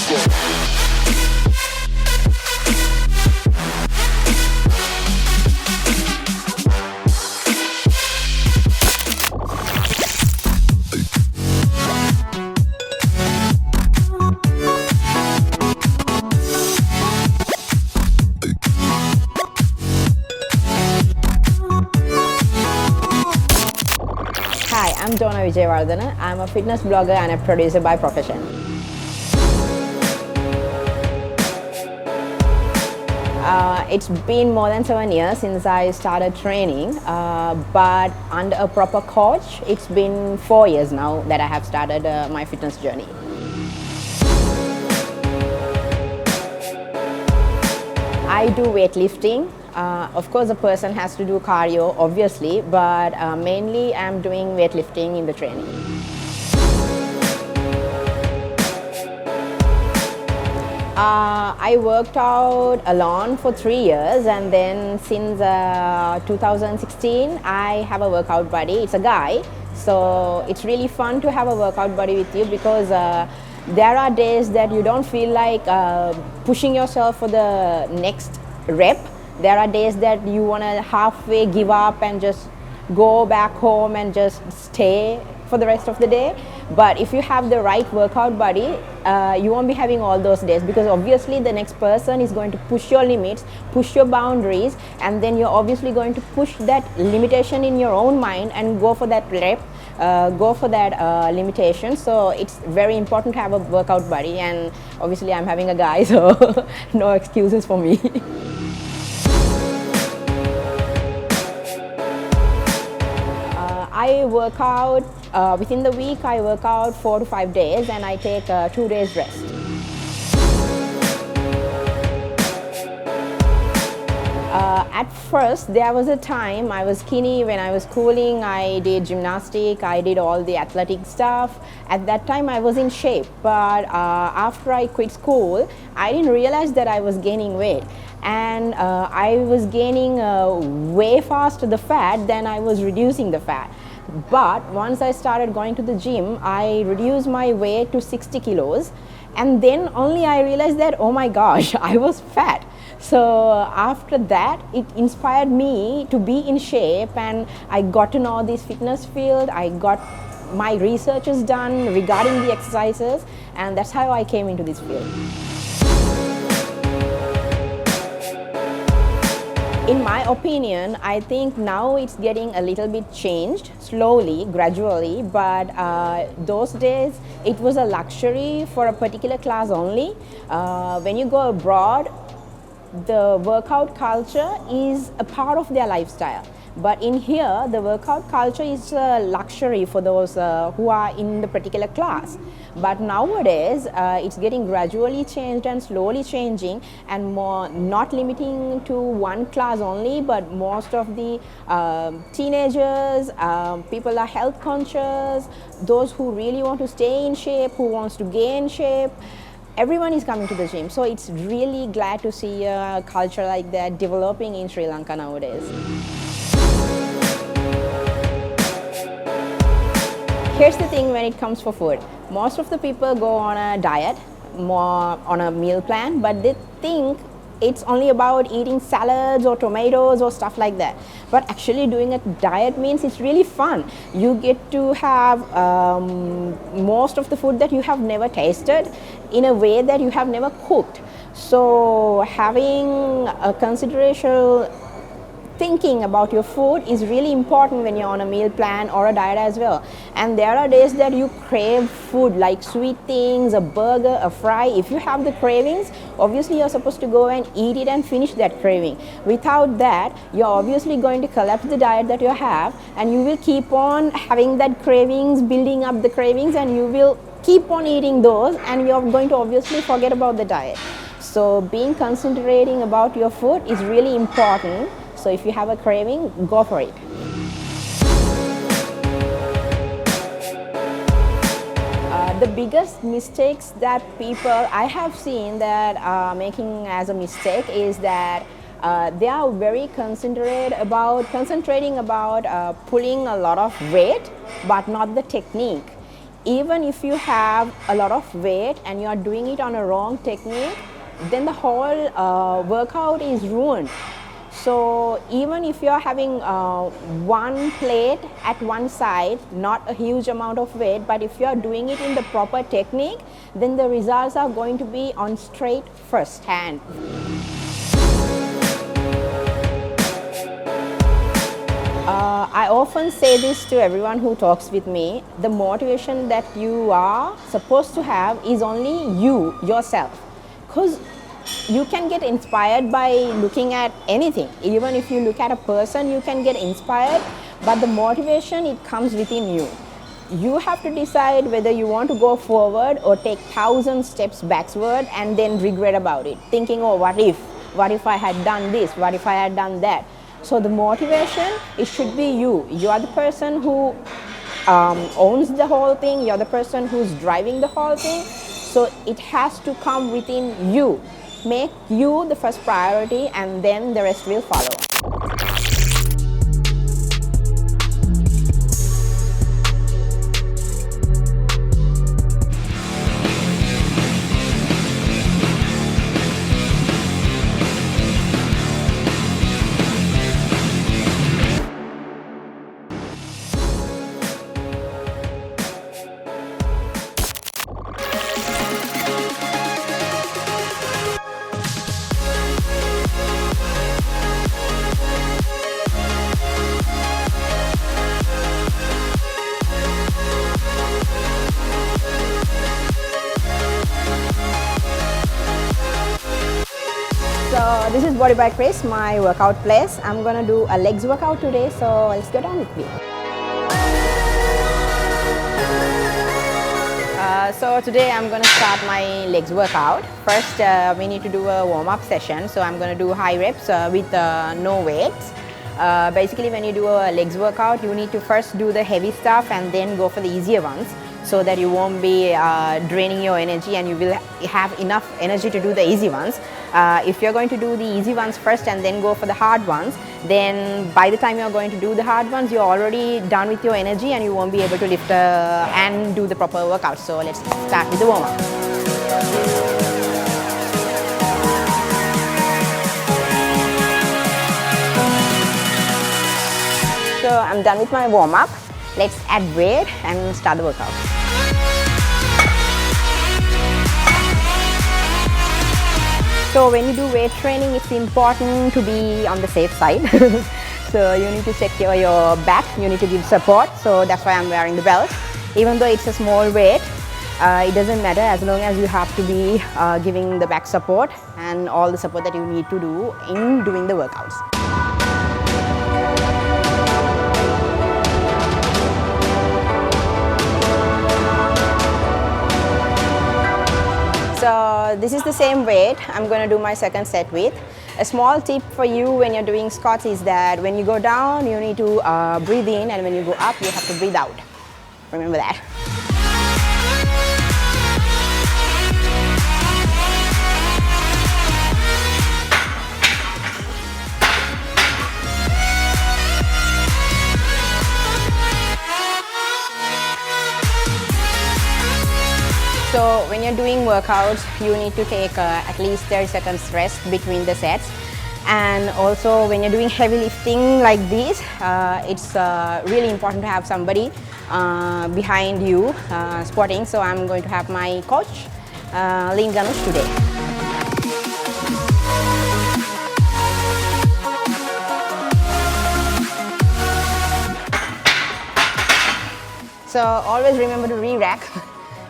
Hi, I'm Dona Wijewardana. I'm a fitness blogger and a producer by profession. It's been more than 7 years since I started training, but under a proper coach, it's been 4 years now that I have started my fitness journey. I do weightlifting. Of course, a person has to do cardio, obviously, but mainly I'm doing weightlifting in the training. I worked out alone for 3 years, and then since 2016, I have a workout buddy. It's a guy, so it's really fun to have a workout buddy with you because there are days that you don't feel like pushing yourself for the next rep. There are days that you want to halfway give up and just go back home and just stay for the rest of the day. But if you have the right workout buddy, you won't be having all those days, because obviously the next person is going to push your limits, push your boundaries, and then you're obviously going to push that limitation in your own mind and go for that rep, go for that limitation. So it's very important to have a workout buddy, and obviously I'm having a guy, so no excuses for me. I work out within the week. I work out 4 to 5 days, and I take 2 days rest. At first, there was a time I was skinny. When I was schooling, I did gymnastics, I did all the athletic stuff. At that time, I was in shape, but after I quit school, I didn't realize that I was gaining weight. And I was gaining way faster the fat than I was reducing the fat. But once I started going to the gym, I reduced my weight to 60 kilos, and then only I realized that, oh my gosh, I was fat. So after that, it inspired me to be in shape, and I got to know this fitness field. I got my researches done regarding the exercises, and that's how I came into this field. In my opinion, I think now it's getting a little bit changed, slowly, gradually, but those days it was a luxury for a particular class only. When you go abroad, the workout culture is a part of their lifestyle. But in here, the workout culture is a luxury for those who are in the particular class. But nowadays, it's getting gradually changed and slowly changing, and more not limiting to one class only, but most of the teenagers, people are health conscious, those who really want to stay in shape, who wants to gain shape. Everyone is coming to the gym. So it's really glad to see a culture like that developing in Sri Lanka nowadays. Here's the thing when it comes for food. Most of the people go on a diet, more on a meal plan, but they think it's only about eating salads or tomatoes or stuff like that. But actually doing a diet means it's really fun. You get to have most of the food that you have never tasted in a way that you have never cooked. So having a consideration, thinking about your food is really important when you're on a meal plan or a diet as well. And there are days that you crave food like sweet things, a burger, a fry. If you have the cravings, obviously you're supposed to go and eat it and finish that craving. Without that, you're obviously going to collapse the diet that you have, and you will keep on having that cravings, building up the cravings, and you will keep on eating those, and you're going to obviously forget about the diet. So being concentrating about your food is really important. So if you have a craving, go for it. The biggest mistakes that people I have seen that are making as a mistake is that they are very concentrating about pulling a lot of weight, but not the technique. even if you have a lot of weight and you are doing it on a wrong technique, then the whole workout is ruined. So even if you're having one plate at one side, not a huge amount of weight, but if you're doing it in the proper technique, then the results are going to be on straight first hand. I often say this to everyone who talks with me: the motivation that you are supposed to have is only you, yourself. Because you can get inspired by looking at anything. Even if you look at a person, you can get inspired, but the motivation, it comes within you. You have to decide whether you want to go forward or take 1,000 steps backward and then regret about it, thinking, oh, what if I had done this, what if I had done that. So the motivation, it should be you. You are the person who owns the whole thing. You're the person who's driving the whole thing. So it has to come within you. Make you the first priority, and then the rest will follow. So this is Body by Chris, my workout place. I'm gonna do a legs workout today, so let's get on with it. So today I'm gonna start my legs workout. First, we need to do a warm-up session. So I'm gonna do high reps with no weights. Basically, when you do a legs workout, you need to first do the heavy stuff and then go for the easier ones, so that you won't be draining your energy and you will have enough energy to do the easy ones. If you're going to do the easy ones first and then go for the hard ones, then by the time you're going to do the hard ones, you're already done with your energy and you won't be able to lift and do the proper workout. So let's start with the warm-up. So I'm done with my warm-up. Let's add weight and start the workout. So when you do weight training, it's important to be on the safe side. So you need to secure your back, you need to give support. So that's why I'm wearing the belt. Even though it's a small weight, it doesn't matter as long as you have to be giving the back support and all the support that you need to do in doing the workouts. So this is the same weight I'm going to do my second set with. A small tip for you when you're doing squats is that when you go down, you need to breathe in, and when you go up, you have to breathe out. Remember that. So when you're doing workouts, you need to take at least 30 seconds rest between the sets. And also when you're doing heavy lifting like this, it's really important to have somebody behind you squatting. So I'm going to have my coach, Lean Ganush, today. So always remember to re-rack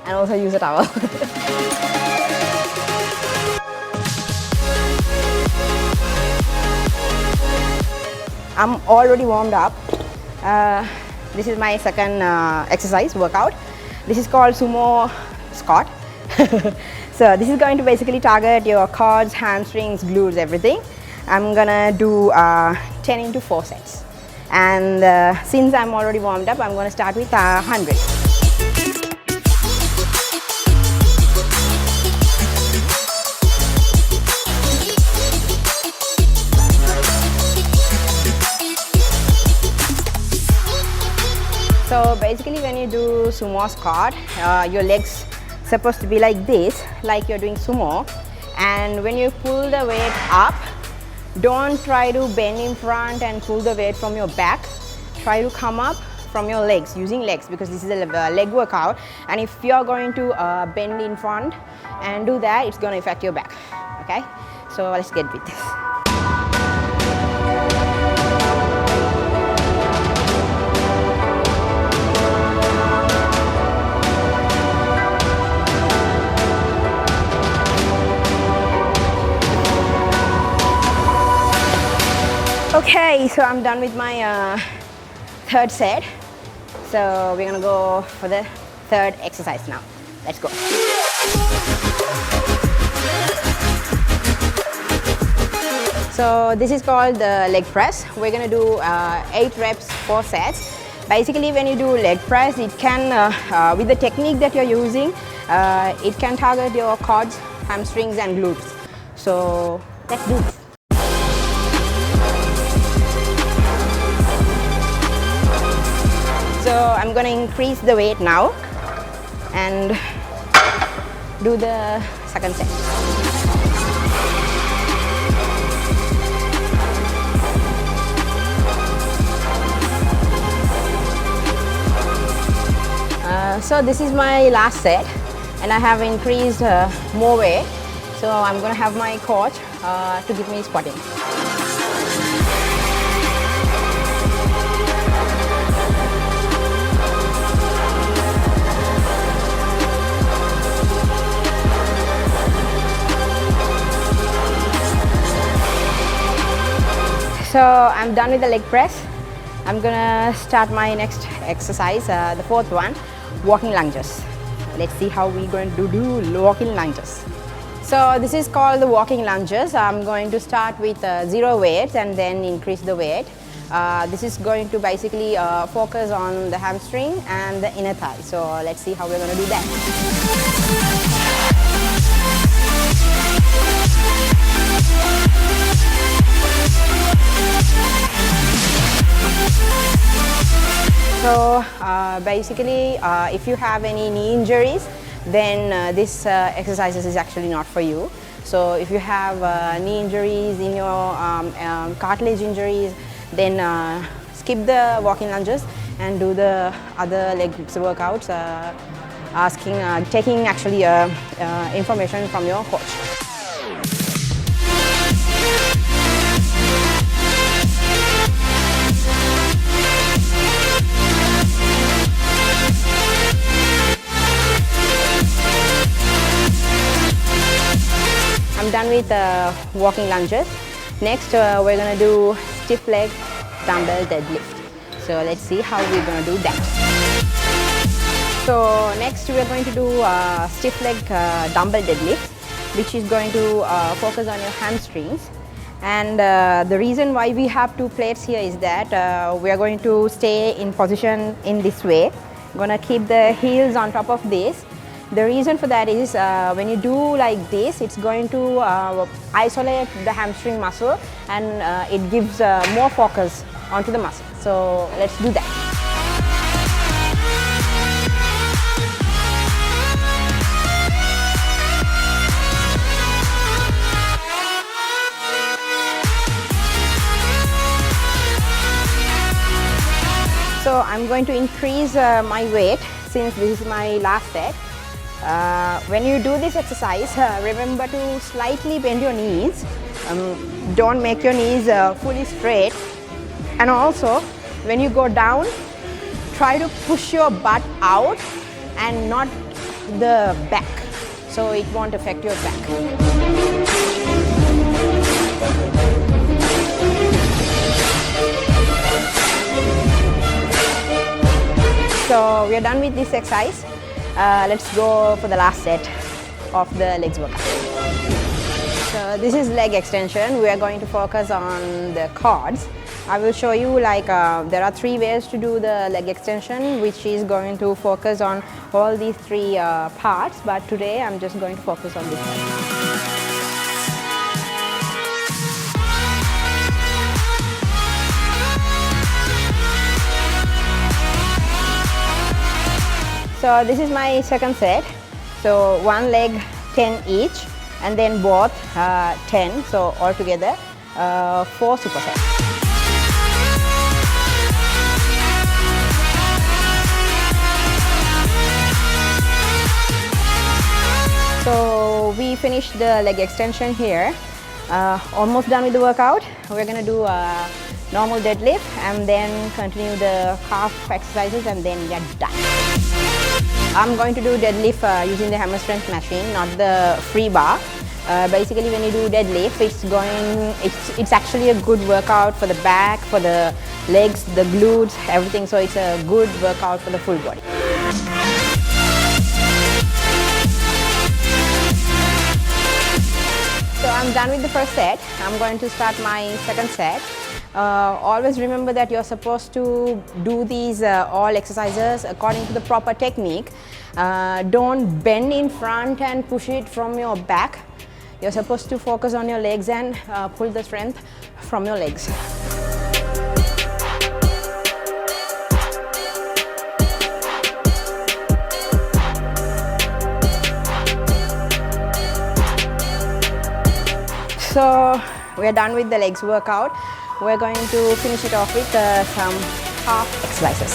and also use a towel. I'm already warmed up. This is my second exercise workout. This is called sumo squat. So this is going to basically target your quads, hamstrings, glutes, everything. I'm gonna do 10 into 4 sets. And since I'm already warmed up, I'm gonna start with 100. So basically when you do sumo squat, your legs supposed to be like this, like you're doing sumo. And when you pull the weight up, don't try to bend in front and pull the weight from your back. Try to come up from your legs, using legs, because this is a leg workout. And if you're going to bend in front and do that, it's going to affect your back. Okay, so let's get with this. Okay, so I'm done with my third set. So we're gonna go for the third exercise now. Let's go. So this is called the leg press. We're gonna do 8 reps, 4 sets. Basically when you do leg press, it can, with the technique that you're using, it can target your quads, hamstrings and glutes. So let's do this. So I'm going to increase the weight now and do the second set. So this is my last set and I have increased more weight. So I'm going to have my coach to give me squatting. So I'm done with the leg press. I'm gonna start my next exercise, the fourth one, walking lunges. Let's see how we're going to do walking lunges. So this is called the walking lunges. I'm going to start with 0 weights and then increase the weight. This is going to basically focus on the hamstring and the inner thigh. So let's see how we're going to do that. So basically, if you have any knee injuries, then this exercise is actually not for you. So if you have knee injuries, in your cartilage injuries, then skip the walking lunges and do the other leg workouts, taking actually information from your coach. I'm done with walking lunges. Next, we're going to do stiff leg dumbbell deadlift. So let's see how we're going to do that. So next, we're going to do stiff leg dumbbell deadlift, which is going to focus on your hamstrings. And the reason why we have 2 plates here is that we are going to stay in position in this way. I'm going to keep the heels on top of this. The reason for that is when you do like this, it's going to isolate the hamstring muscle and it gives more focus onto the muscle. So let's do that. So I'm going to increase my weight since this is my last set. When you do this exercise, remember to slightly bend your knees. Don't make your knees fully straight. And also, when you go down, try to push your butt out and not the back, so it won't affect your back. So we are done with this exercise. Let's go for the last set of the legs workout. So this is leg extension. We are going to focus on the quads. I will show you there are 3 ways to do the leg extension, which is going to focus on all these 3 parts, but today I'm just going to focus on this one. So this is my second set. So one leg 10 each, and then both 10. So altogether 4 supersets. So we finished the leg extension here. Almost done with the workout. We're gonna do a normal deadlift and then continue the calf exercises, and then we are done. I'm going to do deadlift using the hammer strength machine, not the free bar. Basically, when you do deadlift, it's actually a good workout for the back, for the legs, the glutes, everything. So it's a good workout for the full body. So I'm done with the first set. I'm going to start my second set. Always remember that you're supposed to do these all exercises according to the proper technique. Don't bend in front and push it from your back. You're supposed to focus on your legs and pull the strength from your legs. So we're done with the legs workout. We're going to finish it off with some calf exercises.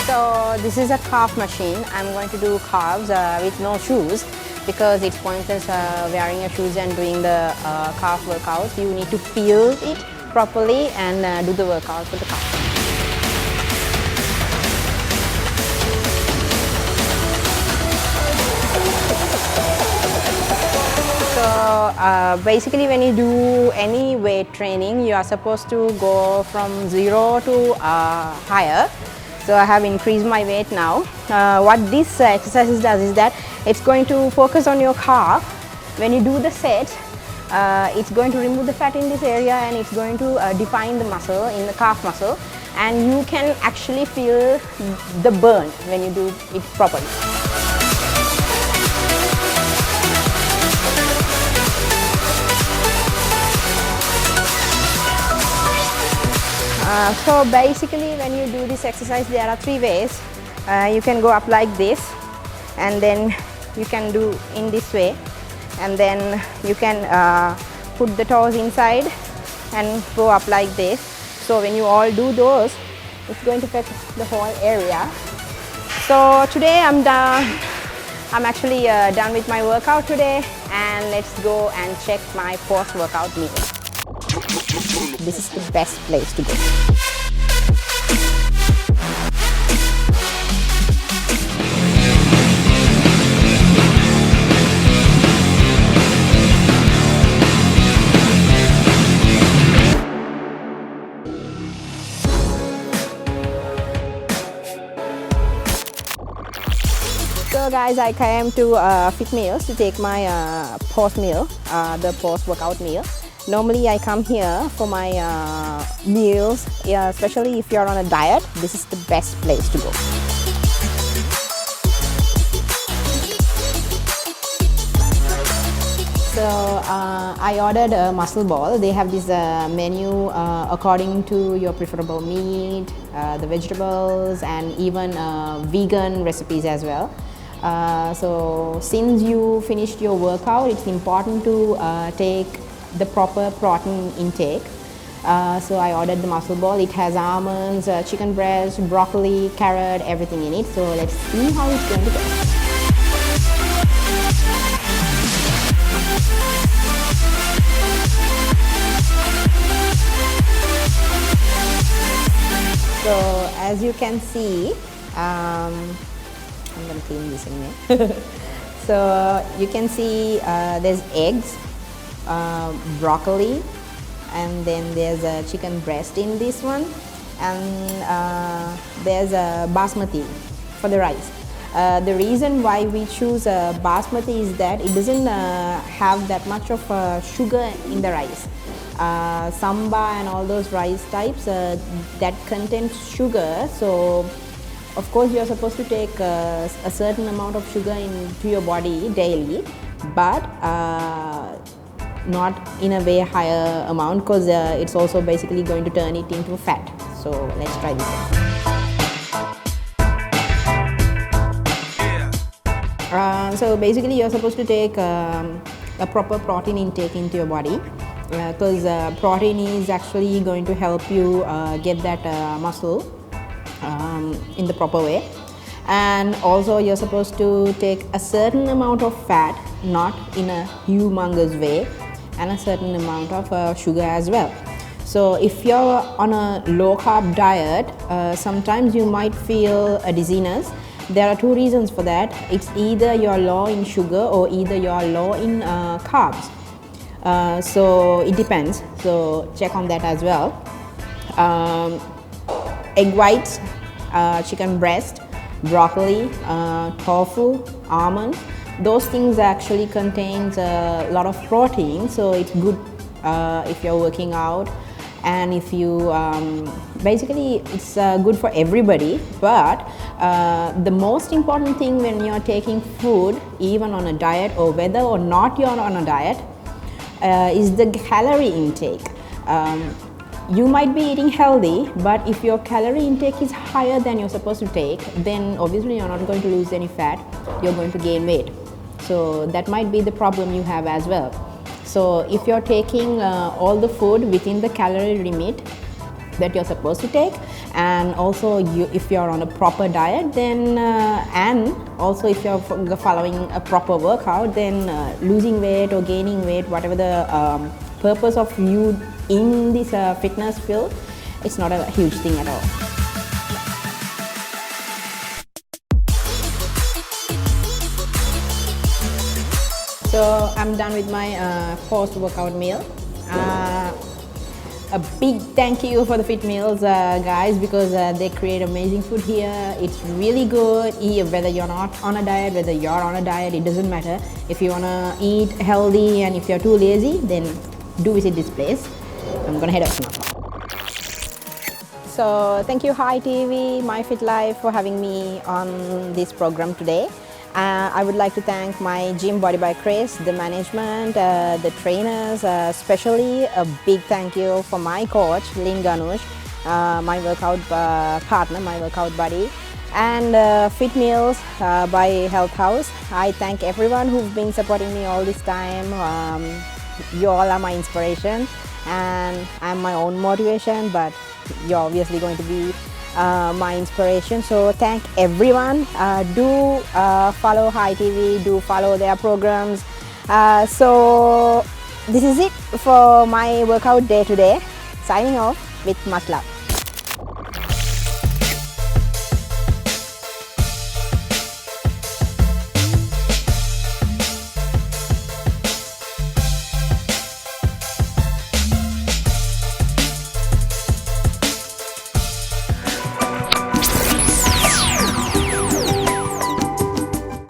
So this is a calf machine. I'm going to do calves with no shoes because it's pointless wearing your shoes and doing the calf workouts. You need to feel it properly and do the workout for the calf. So basically when you do any weight training, you are supposed to go from 0 to higher. So I have increased my weight now. What this exercise does is that it's going to focus on your calf. When you do the set, it's going to remove the fat in this area and it's going to define the muscle in the calf muscle, and you can actually feel the burn when you do it properly. So basically when you do this exercise, there are 3 ways. You can go up like this, and then you can do in this way, and then you can put the toes inside and go up like this. So when you all do those, it's going to affect the whole area. So today I'm done. I'm actually done with my workout today, and let's go and check my post-workout meal. This is the best place to go. So guys, I came to Fit Meals to take my post meal, the post-workout meal. Normally I come here for my meals, especially if you're on a diet. This is the best place to go. So I ordered a muscle ball. They have this menu according to your preferable meat, the vegetables, and even vegan recipes as well. So since you finished your workout, it's important to take the proper protein intake. So I ordered the muscle ball. It has almonds, chicken breast, broccoli, carrot, everything in it. So let's see how it's going to go. So as you can see, I'm going to clean this anyway. So you can see there's eggs, broccoli, and then there's a chicken breast in this one, and there's a basmati for the rice. The reason why we choose basmati is that it doesn't have that much of sugar in the rice. Samba and all those rice types that contain sugar, so of course you are supposed to take a certain amount of sugar into your body daily, but not in a way higher amount, because it's also basically going to turn it into fat. So let's try this out. So basically you're supposed to take a proper protein intake into your body, because protein is actually going to help you get that muscle in the proper way. And also you're supposed to take a certain amount of fat, not in a humongous way, and a certain amount of sugar as well. So if you're on a low carb diet, sometimes you might feel a dizziness. There are two reasons for that. It's either you're low in sugar or either you're low in carbs. So it depends, so check on that as well. Egg whites, chicken breast, broccoli, tofu, almonds, those things actually contains a lot of protein, so it's good if you're working out, and if you basically it's good for everybody. But the most important thing when you're taking food, even on a diet or whether or not you're on a diet, is the calorie intake. You might be eating healthy, but if your calorie intake is higher than you're supposed to take, then obviously you're not going to lose any fat, you're going to gain weight. So that might be the problem you have as well. So if you're taking all the food within the calorie limit that you're supposed to take, and also if you're on a proper diet, then and also if you're following a proper workout, then losing weight or gaining weight, whatever the purpose of you in this fitness field, it's not a huge thing at all. So I'm done with my post-workout meal. A big thank you for the Fit Meals guys, because they create amazing food here. It's really good, whether you're not on a diet, whether you're on a diet, it doesn't matter. If you want to eat healthy and if you're too lazy, then do visit this place. I'm gonna head up now. So thank you Hi TV, My Fit Life for having me on this program today. I would like to thank my gym Body by Chris, the management, the trainers, especially a big thank you for my coach Lynn Ganush, my workout partner, my workout buddy, and Fit Meals by Health House. I thank everyone who's been supporting me all this time. You all are my inspiration and I'm my own motivation, but you're obviously going to be my inspiration. So thank everyone. Do follow Hi TV, do follow their programs. So this is it for my workout day today. Signing off with much love.